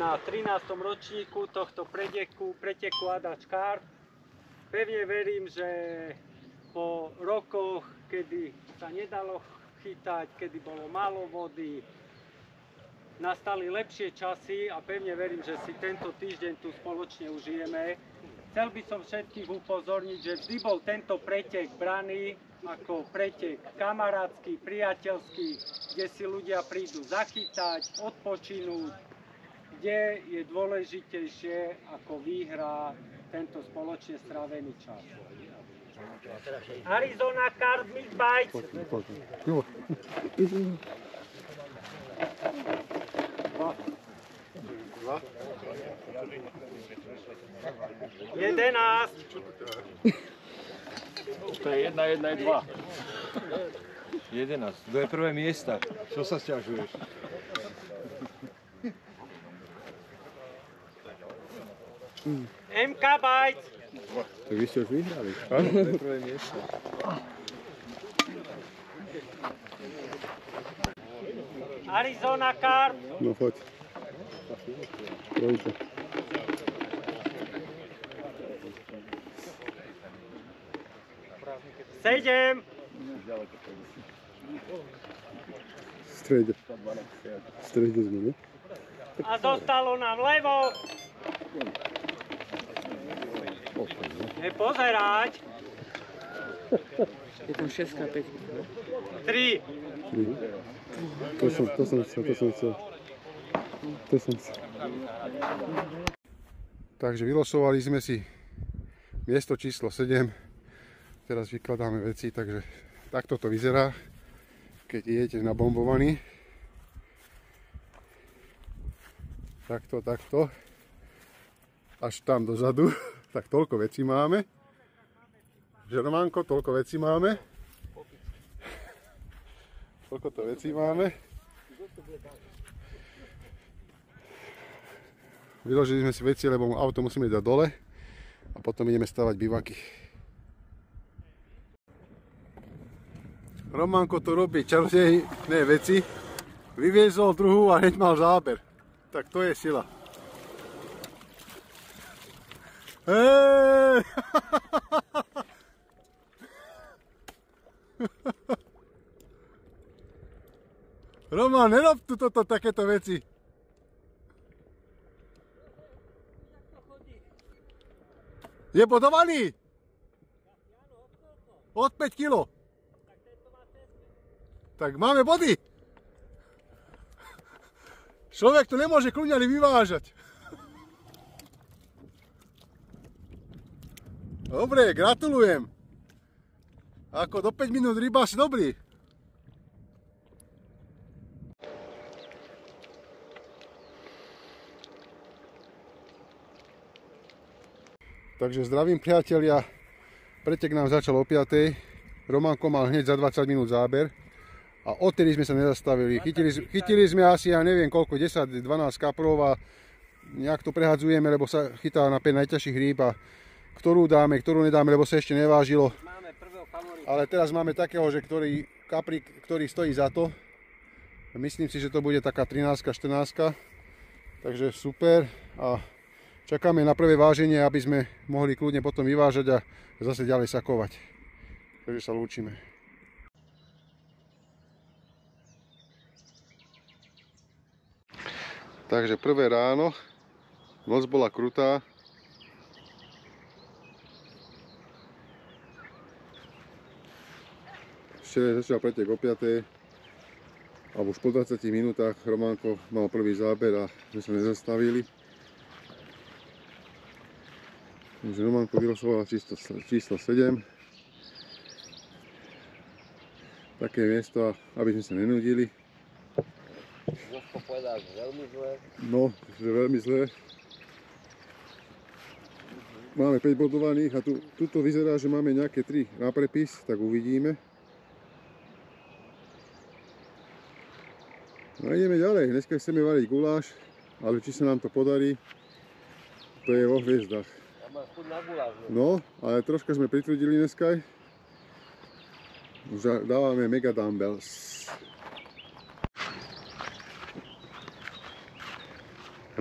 na 13. ročníku tohto preteku Adač Kart. Pevne verím, že po rokoch, kedy sa nedalo chytať, kedy bolo málo vody, nastali lepšie časy a pevne verím, že si tento týždeň tu spoločne užijeme. Chcel by som všetkých upozorniť, že vždy bol tento pretek braný ako pretek kamarátsky, priateľský, kde si ľudia prídu zachytať, odpočinúť, kde je dôležitejšie ako výhra tento spoločne strávený čas. Arizona Kart Meet Bites. 11. To je 1, 1, 2. 11. Kto je prvé miesta? Čo sa sťažuješ? MK Bites. Tak vy ste už vyhrali. Áno, to je prvé miesto. Arizona Kart. No choď. Trojka. Sedem. V strede. V strede sme, ne? A zostalo nám vlevo. Nepozerať. Je tam 6 a 5. 3. To som chcel. Takže vylosovali sme si miesto číslo 7. Teraz vykladáme veci, takže takto to vyzerá, keď idete nabombovaný. Takto. Až tam dozadu. Tak toľko vecí máme. Žermánko, toľko vecí máme. Toľko vecí máme. Vyložili sme si veci, lebo auto musíme dať dole a potom ideme stavať bivaky. Románko to robí čarodejné veci. Vyviezol druhú a hneď mal záber. Tak to je sila. Hej! Roman, nerob tu takéto veci. Je bodovaný? Od 5 kg. Tak máme body. Človek to nemôže kľudne ani vyvážať. Dobre, gratulujem. Ako do 5 minút ryba si dobrý. Takže zdravím priatelia. Pretek nám začal o 5. Romanko mal hneď za 20 minút záber. A odtedy sme sa nezastavili. Chytili sme asi, ja neviem koľko, 10-12 kaprov a nejak to prehadzujeme, lebo sa chytá na 5 najťažších rýb a ktorú dáme, ktorú nedáme, lebo sa ešte nevážilo. Ale teraz máme takého, že ktorý stojí za to. Myslím si, že to bude taká 13-14. Takže super. A čakáme na prvé váženie, aby sme mohli kľudne potom vyvážať a zase ďalej sakovať. Takže sa lúčime. Takže prvé ráno, noc bola krutá. Včera začal pretek o 5. A už po 20 minútach Románko mal prvý záber a sme sa nezastavili. Takže Románko vylosoval číslo 7. Také miesto, aby sme sa nenudili. Jožko povedal, že veľmi zle. No, že veľmi zle. Máme 5 bodovaných a tuto vyzerá, že máme nejaké 3 na prepis, tak uvidíme. No a ideme ďalej. Dneska chceme variť guláš, ale či sa nám to podarí, to je vo hviezdach. Ja mám chuť na guláš. No, ale troška sme pritvrdili dneska. Už dávame mega dumbbells.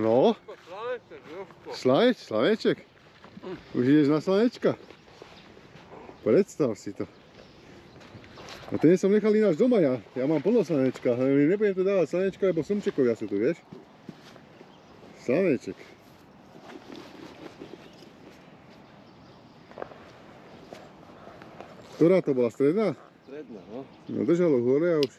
No, slaneček. Už ideš na slanečka? Predstav si to. A ten som nechal ináč doma ja. Ja mám plno slanečka, ale nebudem tu dávať slanečka, lebo slnčekovia sú tu, vieš? Slaneček. Ktorá to bola? Stredná? Stredná, no. No držalo hore a už.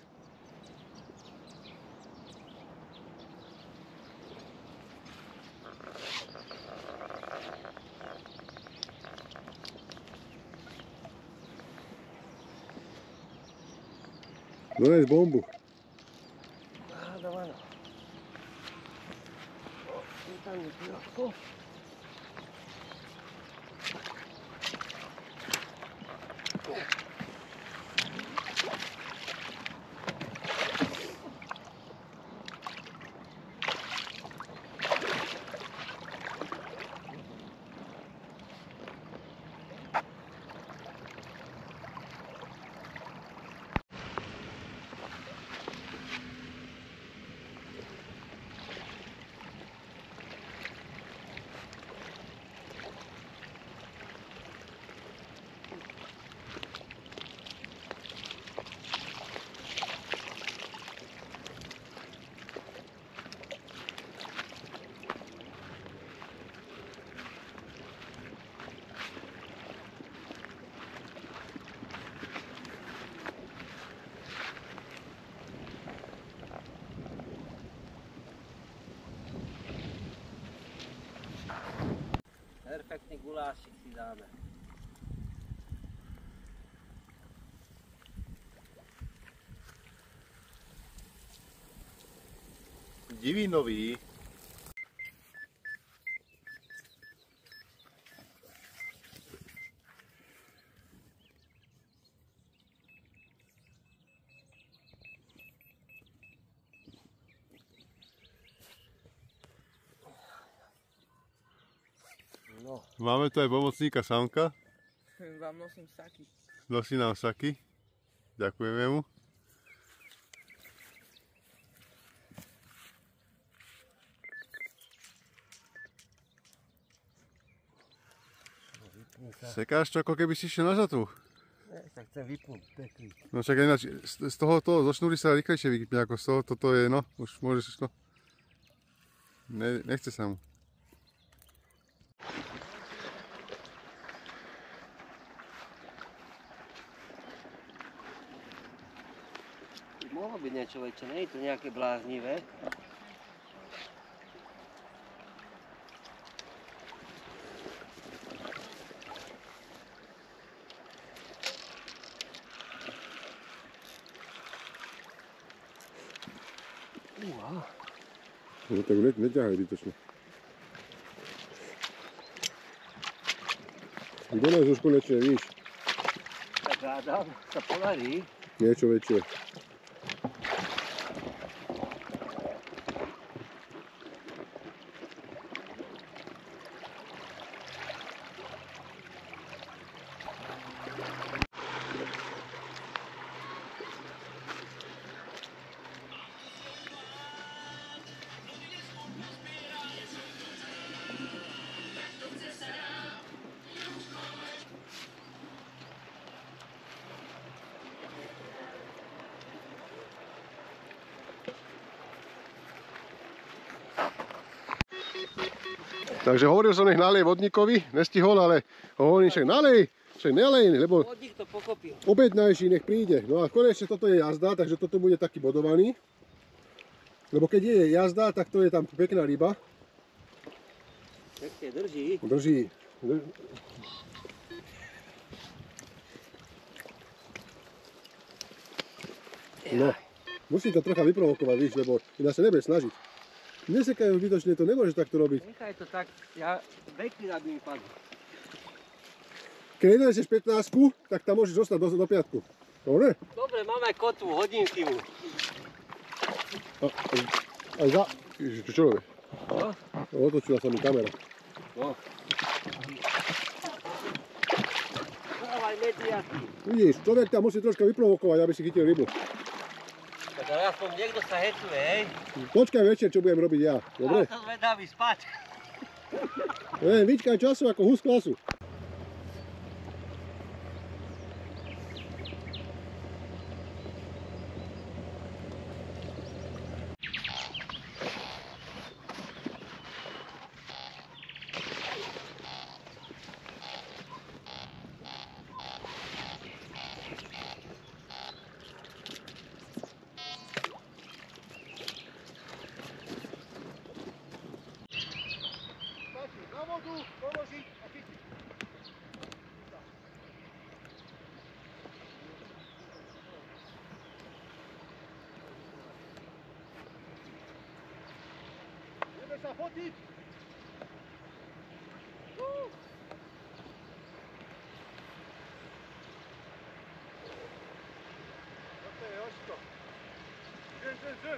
Dones bombu. Dávaj no. Je tam niekoľko. Perfektný gulášik si dáme. Divinový. No. Máme tu aj pomocníka Samka. Vám nosím saky. Nosí nám saky. Ďakujeme mu. Sekáš to, ako keby si išiel na žatvu. Ne, sa chcem vypnúť, pekný. No však ináč, z tohoto, zo šnúry sa rýchlejšie vypne ako z toho, toto je, no, už môžeš, no. Nechce sa mu. Mohlo byť niečo väčšie, nie je to nejaké bláznivé. No tak neťahaj zbytočne. Dones už konečne, víš. Tak hádam, sa podarí. Niečo väčšie. Takže hovoril som, nech nalej vodníkovi, nestihol, ale hovorím, však nalej, lebo Vodník to pokopil. objednajší nech príde. No a konečne toto je jazda, takže toto bude taký bodovaný. Lebo keď je jazda, tak to je tam pekná ryba. Pekne drží. Drží. No, musí to trocha vyprovokovať, víš, lebo ináč sa nebude snažiť. Nesekajú zbytočne, to nemôžeš takto robiť. Nechaj to tak, ja bekli, aby mi padlo. Keď nedoneseš 15, tak tam môžeš zostať do piatku. Dobre? Dobre, máme kotvu, hodinky mu. Aj za... Ježiš, čo robíš? No? Otočila sa mi kamera. No. Dávaj mediaty. Vidíš, človek tam musí troška vyprovokovať, aby si chytil rybu. Tak Ale aspoň niekto sa hecuje, hej? Počkaj večer, čo budem robiť ja, dobre? Ja to zvedavý spať. Vyčkaj času ako hus klasu. Na vodu, položiť a chytiť. Ideme sa fotiť. Toto je Jožko. Zem.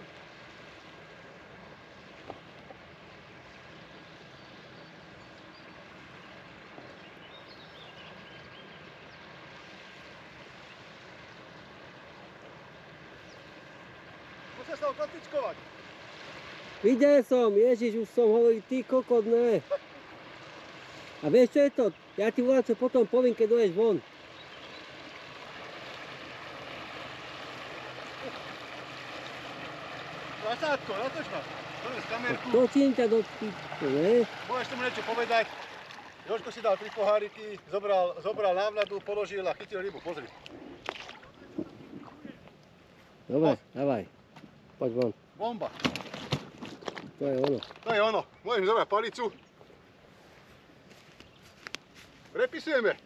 Musel sa ho kotličkovať. Videl som, Ježiš, už som hovoril, ty kokot, ne. A vieš čo je to? Ja ti volám, čo potom poviem, keď dojdeš von.Lasátko, natoč ma. Dones kamerku. Točím ťa do piče, ne? Môžeš tomu niečo povedať. Jožko si dal 3 poháriky, zobral návnadu, položil a chytil rybu, pozri. Dobre, davaj. Poď von. Bomba. To je ono. To je ono. Môžem zobrať palicu. Prepisujeme.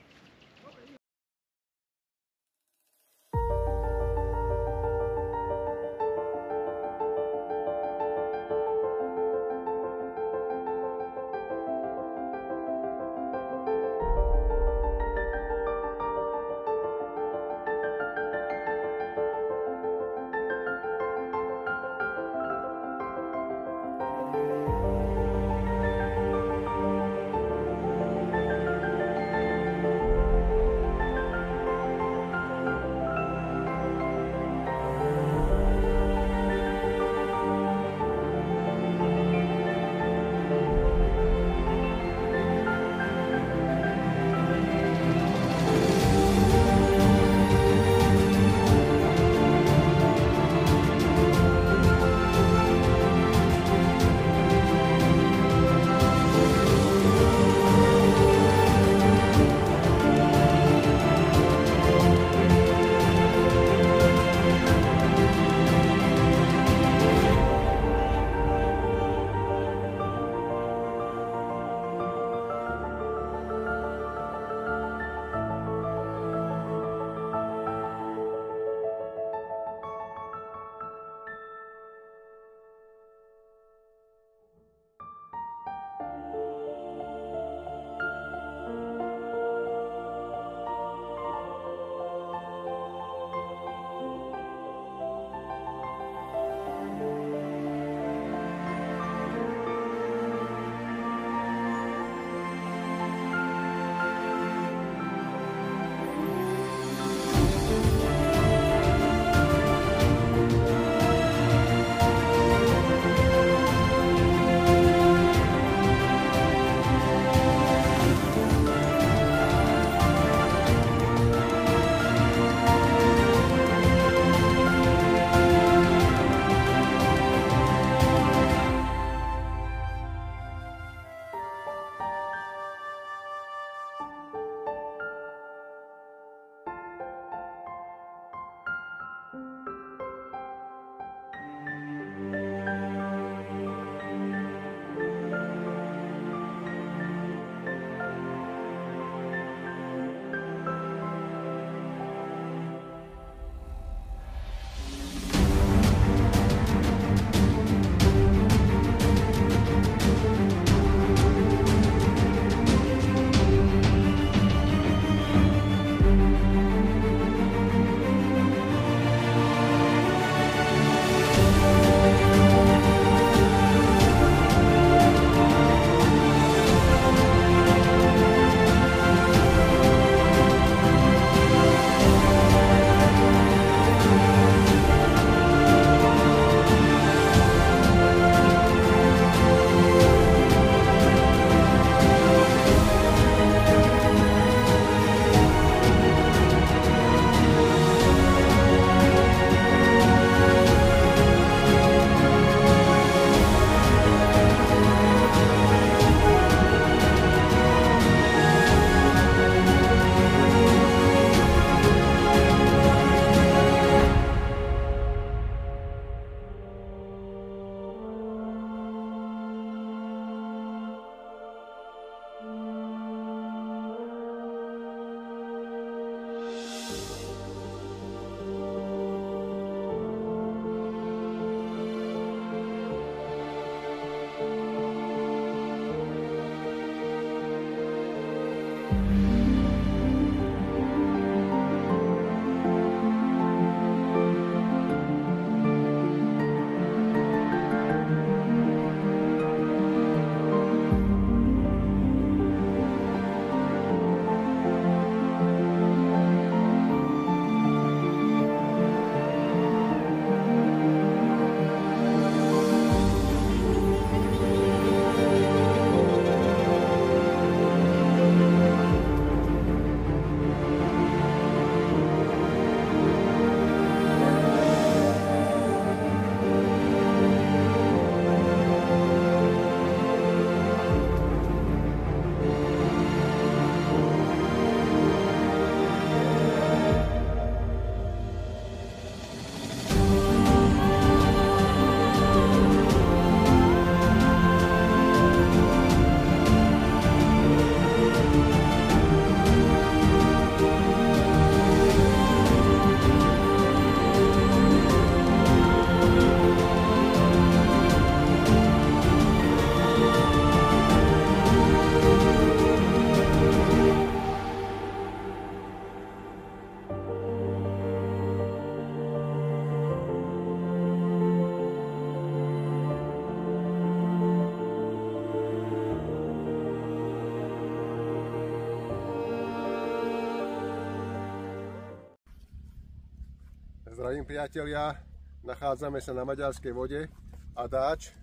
Zdravím priatelia, nachádzame sa na maďarskej vode Adáč.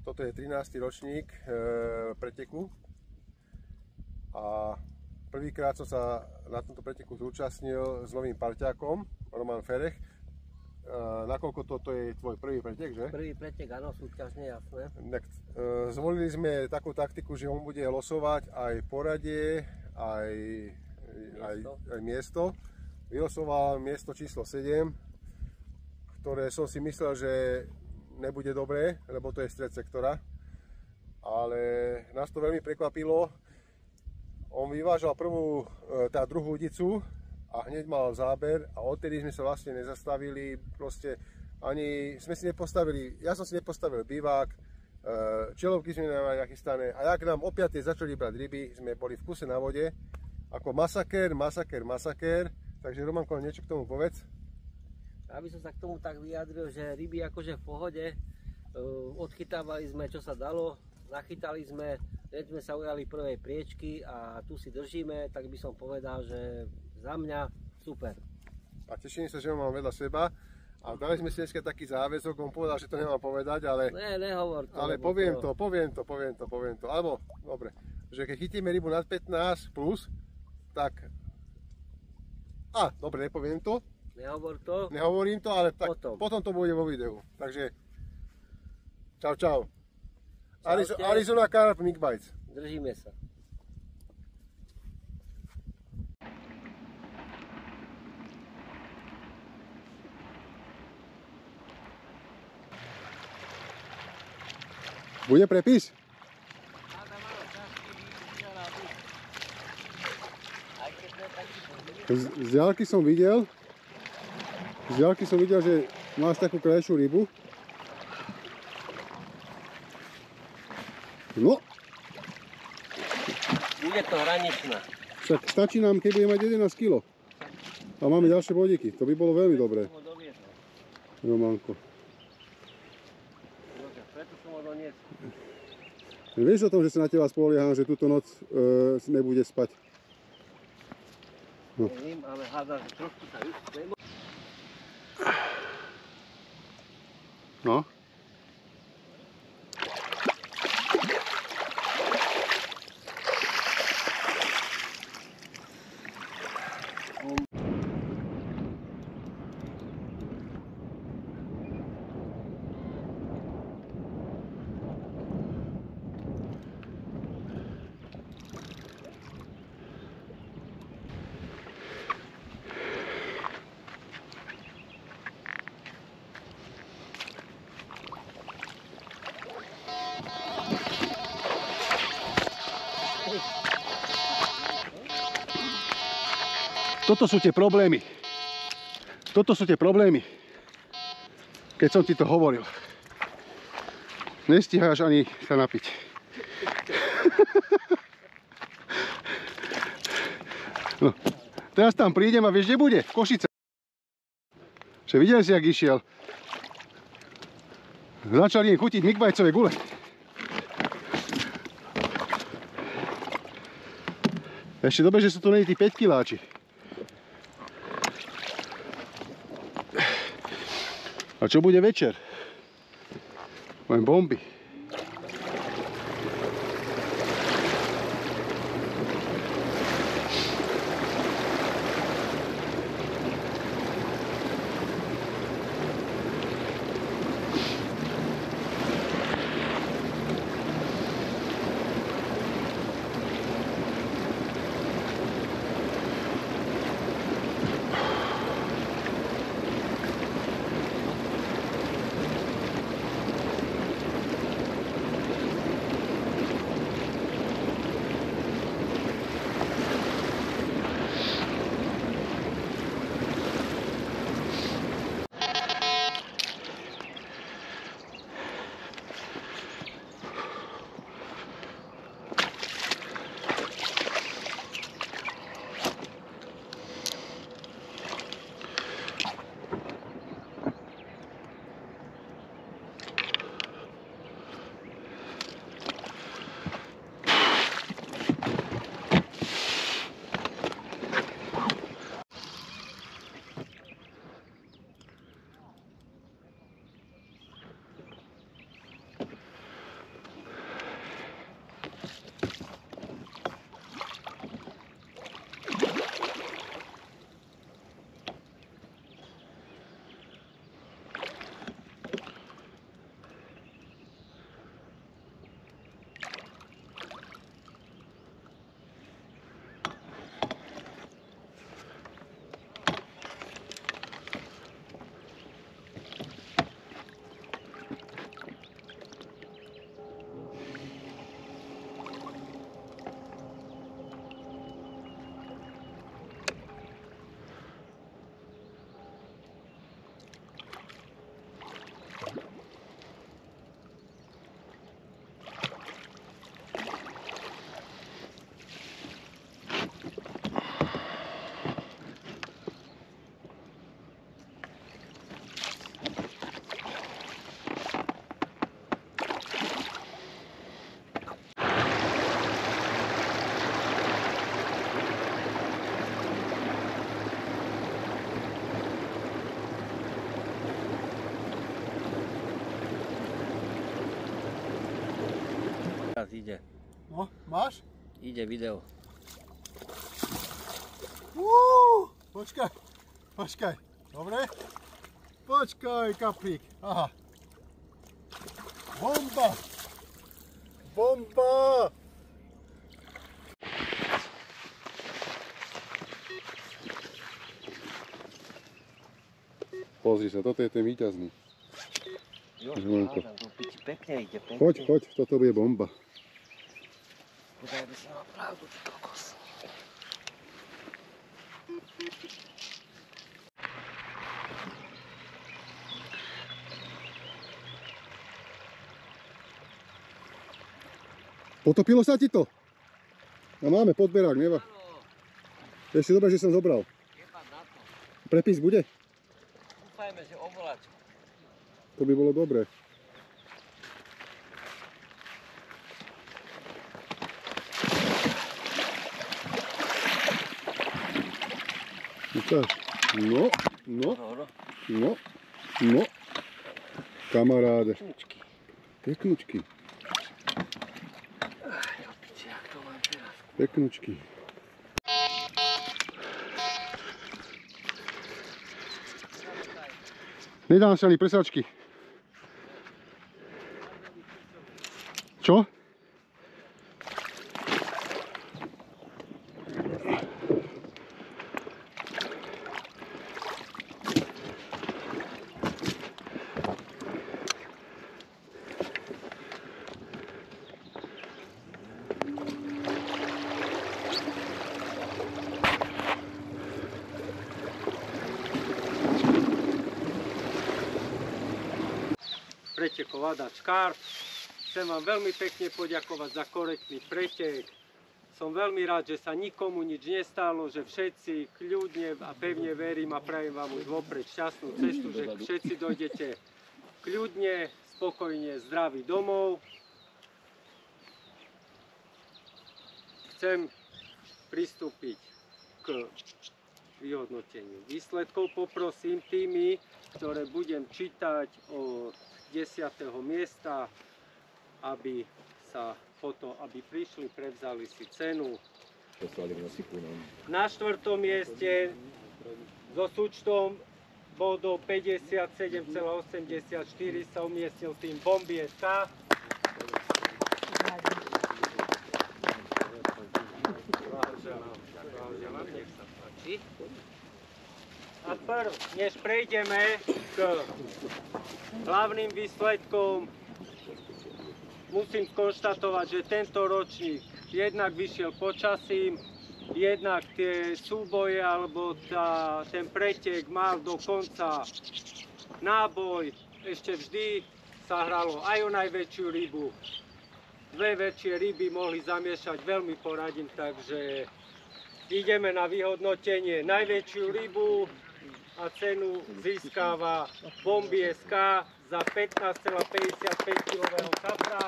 Toto je 13. ročník preteku a prvýkrát som sa na tomto preteku zúčastnil s novým parťákom, Roman Ferech. Nakoľko toto je tvoj prvý pretek, že? Prvý pretek, áno, súťažne, jasné. Zvolili sme takú taktiku, že on bude losovať aj poradie, aj miesto. Vylosoval miesto číslo 7, ktoré som si myslel, že nebude dobré, lebo to je stred sektora. Ale nás to veľmi prekvapilo. On vyvážal druhú udicu a hneď mal záber a odtedy sme sa vlastne nezastavili, proste ani sme si nepostavili, ja som si nepostavil bivák, čelovky sme nemali nachystané a jak nám o 5. začali brať ryby, sme boli v kuse na vode, ako masakér, takže Romanko, niečo k tomu povedz. Aby som sa k tomu tak vyjadril, že ryby akože v pohode, odchytávali sme čo sa dalo, nachytali sme, hneď sme sa ujali prvej priečky a tu si držíme, tak by som povedal, že za mňa super. A teším sa, že ho mám vedľa seba. A dali sme si dneska taký záväzok, on povedal, že to nemám povedať, ale... Nehovor to. Ale poviem to. Alebo, dobre, že keď chytíme rybu nad 15 plus, tak... dobre, nepoviem to. Nehovor to. Nehovorím to, ale tak potom to bude vo videu. Takže, čau. Arizona Carp Mic Bites. Držíme sa. Bude prepis? Z diaľky som videl, že máš takú krajšiu rybu. No. Bude to hraničná. Však stačí nám, keď bude mať 11 kg. A máme ďalšie bodíky, to by bolo veľmi dobré. Romanko. Preto som ho doniesol. Vieš o tom, že sa na teba spolieham, že túto noc nebude spať? No. Nevím, ale hádam, že trošku sa vyšli. No. Toto sú tie problémy. Keď som ti to hovoril. Nestíhaš ani sa napiť. No, teraz tam prídem a vieš, kde bude? V Košice. Že videli si, jak išiel. Začali im chutiť migbajcové gule. Ešte dobre, že sú tu tí 5 kiláči. A čo bude večer? Len bomby. Teraz ide. No, máš? Ide video. Počkaj, počkaj. Dobre? Počkaj, kaprík. Aha. Bomba! Bomba! Pozri sa, toto je ten víťazný. Pekne ide, pekne. Poď, poď, toto bude bomba. Podajme sa na pravdu, ty kokos. Potopilo sa ti to? No máme podberák, neba. Ešte dobre, že som zobral. Jebať na to. Prepis bude? Dúfajme, že ovolač. To by bolo dobré. No, no, no, no. Kamaráde. Peknučky. Peknučky. Do piče, jak to mám teraz. Peknučky. Nedám sa ani presačky. Čo? Pretekov Adač Karp. Chcem vám veľmi pekne poďakovať za korektný pretek. Som veľmi rád, že sa nikomu nič nestalo, že všetci kľudne a pevne verím a prajem vám už vopred šťastnú cestu, že všetci dojdete kľudne, spokojne, zdraví domov. Chcem pristúpiť k vyhodnoteniu výsledkov. Poprosím týmy, ktoré budem čítať od 10. miesta, aby prišli, prevzali si cenu. Na 4. mieste so súčtom bodov 57,84 sa umiestnil tým Bomby SK. Blahoželám, nech sa páči. A než prejdeme k hlavným výsledkom, musím skonštatovať, že tento ročník jednak vyšiel počasím, jednak tie súboje alebo ten pretek mal dokonca náboj. Ešte vždy sa hralo aj o najväčšiu rybu. Dve väčšie ryby mohli zamiešať, veľmi poradím, takže ideme na vyhodnotenie. Najväčšiu rybu a cenu získava Bomby SK za 15,55 kg kapra.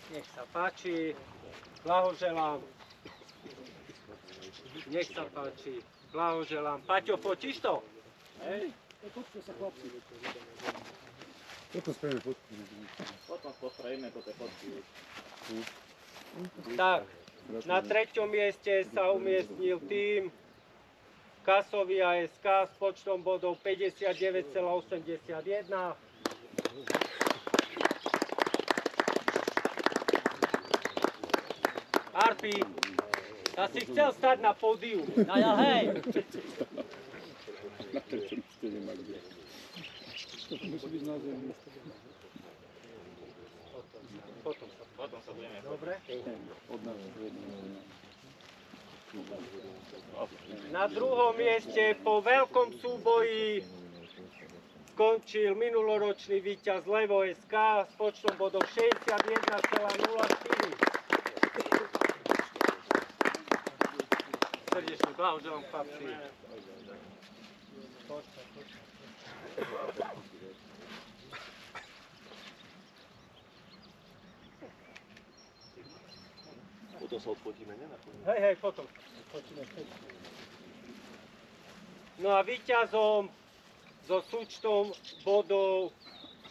Nech sa páči, blahoželám. Nech sa páči, blahoželám. Paťo, fotíš to? Hej, to sa chlapci. Toto spravíme fotky. Potom pospravíme toto fotky. Tak, na 3. mieste sa umiestnil tým Kasovia SK s počtom bodov 59,81. Arpi, ja si chcel stať na pódiu. No ja hej. Na 3. mieste nemá kde. To musí byť na zemi. Potom sa budeme... Dobre. Od nás. Na 2. mieste po veľkom súboji skončil minuloročný víťaz Levo SK s počtom bodov 61,04. Srdečne blahoželám, chlapci. Potom sa odfotíme, ne? Hej, potom. No a víťazom so súčtom bodov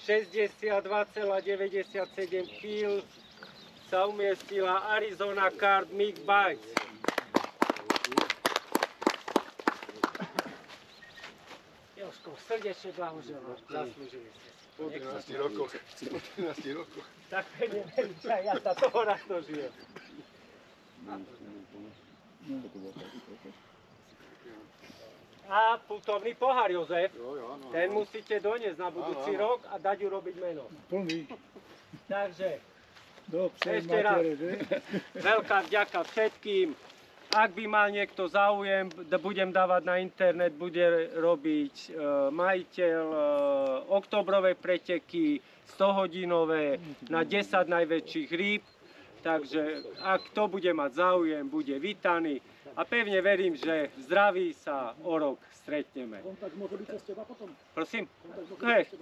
62,97 kg sa umiestnila Arizona Card Mix Bites. Jožko, srdečne blahoželám. Zaslúžili ste. Po 13 rokoch. Po 13 rokoch. Tak pevne verím, že aj ja sa toho raz dožijem. A putovný pohár, Jozef. Ten musíte doniesť na budúci rok a dať urobiť meno. Plný. Takže, Do psej ešte raz, matere, že? veľká vďaka všetkým. Ak by mal niekto záujem, budem dávať na internet, bude robiť majiteľ oktobrové preteky, 100-hodinové na 10 najväčších rýb. Takže ak kto bude mať záujem, bude vítaný. A pevne verím, že v zdraví sa o rok stretneme. Kontakt môže byť cez teba potom? Prosím?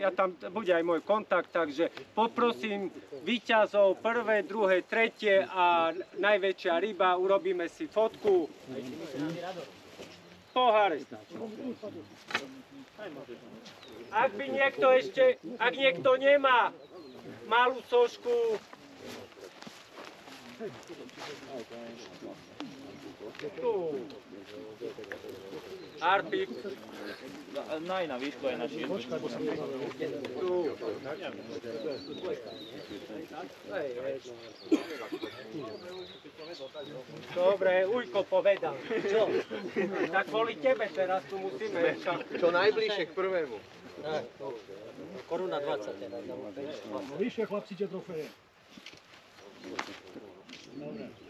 Ja tam bude aj môj kontakt, takže poprosím víťazov prvé, druhé, tretie a najväčšia ryba, urobíme si fotku. Poháre. Ak by niekto ešte, ak niekto nemá malú sošku, tu. Arpík. Naj na výšku aj na šírku. Tu. Dobre, Ujko povedal. Čo? Tak kvôli tebe teraz tu musíme. Čo najbližšie k prvému. Koruna 20 teda. Vyššie chlapci tie trofeje. Dobre.